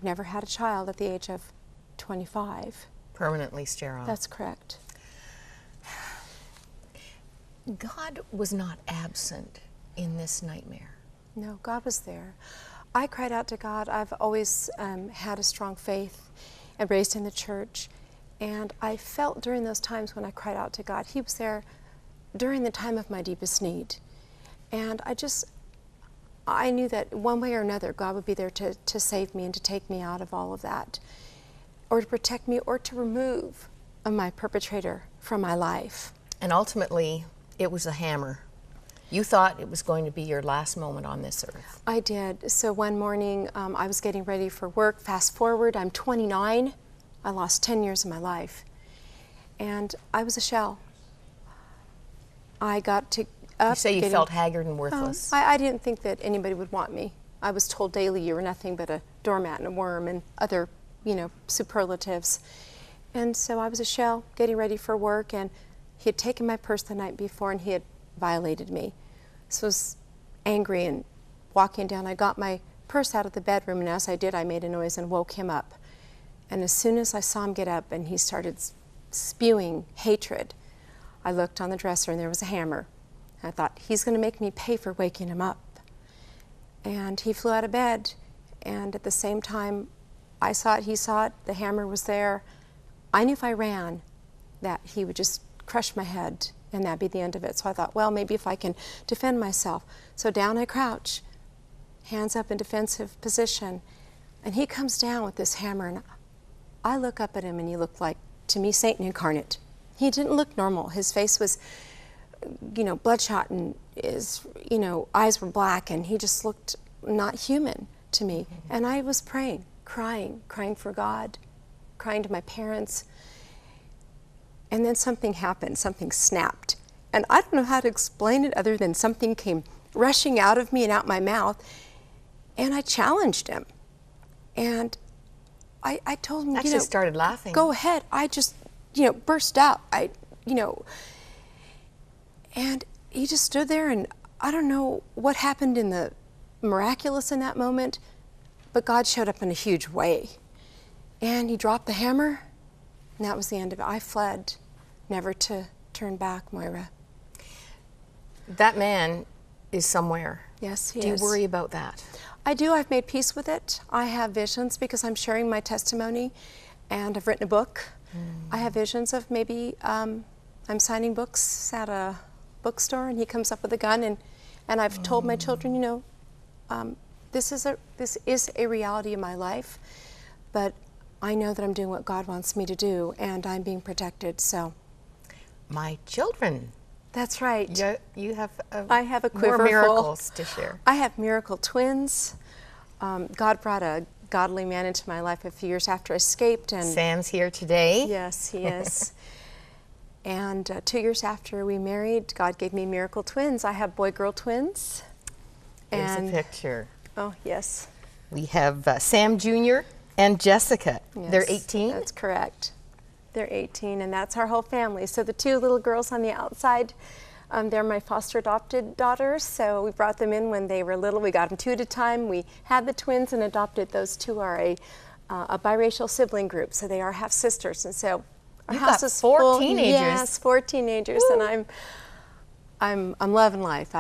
never had a child at the age of 25. Permanently sterile. That's correct. God was not absent in this nightmare. No, God was there. I cried out to God. I've always had a strong faith and raised in the church. And I felt during those times when I cried out to God, He was there during the time of my deepest need. And I knew that one way or another, God would be there to save me and to take me out of all of that, or to protect me, or to remove my perpetrator from my life. And ultimately, it was a hammer. You thought it was going to be your last moment on this earth. I did. So one morning, I was getting ready for work. Fast forward, I'm 29. I lost 10 years of my life. And I was a shell. I got to up. You say you felt haggard and worthless. I didn't think that anybody would want me. I was told daily you were nothing but a doormat and a worm and other, superlatives. And so I was a shell getting ready for work, and he had taken my purse the night before and he had violated me. So I was angry and walking down. I got my purse out of the bedroom, and as I did, I made a noise and woke him up. And as soon as I saw him get up and he started spewing hatred, I looked on the dresser and there was a hammer. I thought, he's going to make me pay for waking him up. And he flew out of bed, and at the same time, I saw it, he saw it, the hammer was there. I knew if I ran that he would just crush my head and that'd be the end of it. So I thought, well, maybe if I can defend myself. So down I crouch, hands up in defensive position, and he comes down with this hammer, and I look up at him and he looked like, to me, Satan incarnate. He didn't look normal. His face was, bloodshot, and his, eyes were black, and he just looked not human to me. And I was praying, crying for God, crying to my parents. And then something happened, something snapped. And I don't know how to explain it other than something came rushing out of me and out my mouth, and I challenged him. And I told him, Actually started laughing. Go ahead. I just, burst out. And he just stood there, and I don't know what happened in the miraculous in that moment, but God showed up in a huge way. And he dropped the hammer, and that was the end of it. I fled, never to turn back, Moira. That man is somewhere. Yes, he is. Do you worry about that? I do. I've made peace with it. I have visions because I'm sharing my testimony, and I've written a book. I have visions of maybe I'm signing books at a bookstore, and he comes up with a gun, and I've told my children, this is a reality of my life, but I know that I'm doing what God wants me to do, and I'm being protected. So, my children. That's right. You have I have a quiver more miracles to share. I have miracle twins. God brought a godly man into my life a few years after I escaped, and Sam's here today. Yes, he is. And 2 years after we married, God gave me miracle twins. I have boy-girl twins. Here's a picture. Oh, yes. We have Sam Jr. and Jessica. Yes, they're 18? That's correct. They're 18, and that's our whole family. So the two little girls on the outside, they're my foster adopted daughters. So we brought them in when they were little. We got them two at a time. We had the twins and adopted. Those two are a biracial sibling group, so they are half sisters. And so our house is 4 teenagers. Yes, 4 teenagers, Woo. And I'm loving life.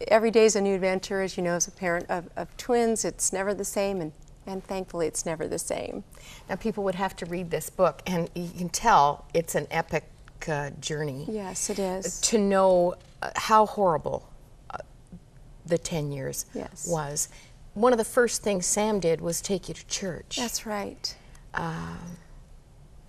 Every day is a new adventure, as you know, as a parent of twins. It's never the same, and thankfully it's never the same. Now people would have to read this book, and you can tell it's an epic journey. Yes, it is. To know how horrible the 10 years yes. was. One of the first things Sam did was take you to church. That's right.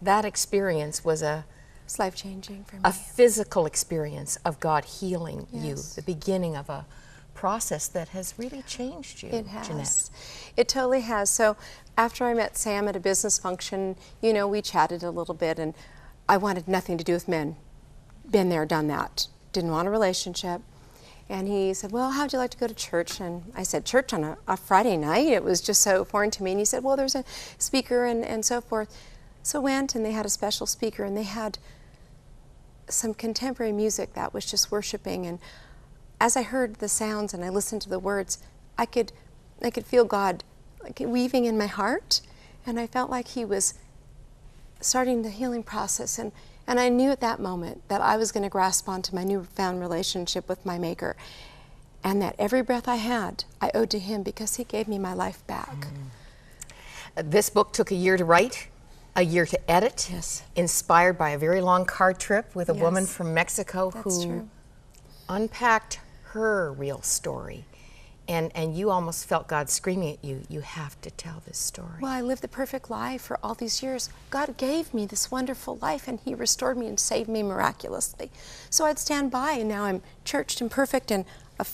That experience was it's life-changing for me. A physical experience of God healing yes. you, the beginning of a process that has really changed you, It has. Jeanette. It totally has. So after I met Sam at a business function, we chatted a little bit, and I wanted nothing to do with men. Been there, done that. Didn't want a relationship. And he said, well, how'd you like to go to church? And I said, church on a Friday night? It was just so foreign to me. And he said, well, there's a speaker and so forth. So I went, and they had a special speaker, and they had some contemporary music that was just worshiping. And as I heard the sounds and I listened to the words, I could feel God like weaving in my heart, and I felt like he was starting the healing process, and I knew at that moment that I was going to grasp onto my newfound relationship with my Maker, and that every breath I had, I owed to him because he gave me my life back. This book took a year to write, a year to edit, Yes. inspired by a very long car trip with a Yes. woman from Mexico That's who true. unpacked her real story. And you almost felt God screaming at you, you have to tell this story. Well, I lived the perfect life for all these years. God gave me this wonderful life, and he restored me and saved me miraculously. So I'd stand by, and now I'm churched and perfect and a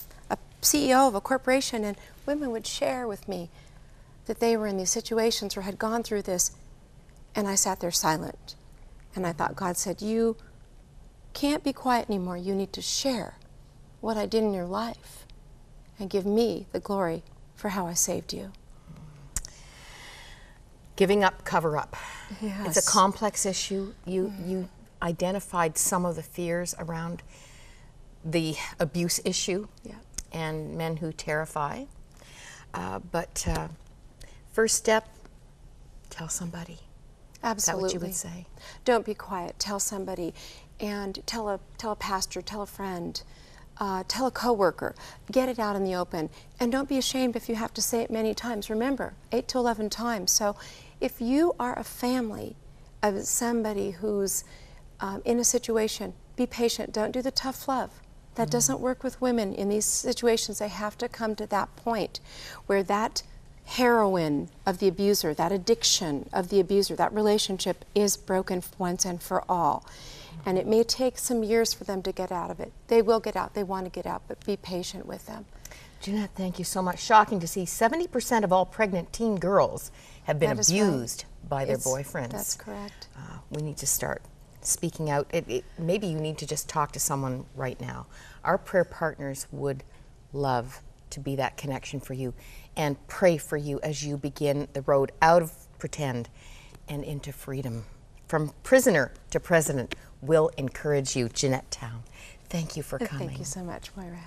CEO of a corporation, and women would share with me that they were in these situations or had gone through this, and I sat there silent. And I thought God said, you can't be quiet anymore. You need to share what I did in your life and give me the glory for how I saved you. Giving up, cover up. Yes. It's a complex issue. You identified some of the fears around the abuse issue, Yeah. and men who terrify. But first step, tell somebody. Absolutely. Is that what you would say? Don't be quiet. Tell somebody, and tell a pastor, tell a friend, tell a coworker. Get it out in the open, and don't be ashamed if you have to say it many times. Remember, 8 to 11 times. So, if you are a family of somebody who's in a situation, be patient. Don't do the tough love. That doesn't work with women in these situations. They have to come to that point where that heroin of the abuser, that addiction of the abuser, that relationship is broken once and for all. And it may take some years for them to get out of it. They will get out. They want to get out, but be patient with them. Jeanette, thank you so much. Shocking to see 70% of all pregnant teen girls have been That is right. abused by their boyfriends. That's correct. We need to start speaking out. Maybe you need to just talk to someone right now. Our prayer partners would love to be that connection for you and pray for you as you begin the road out of pretend and into freedom. From prisoner to president, we'll encourage you. Jeanette Towne, thank you for coming. Thank you so much, Moira.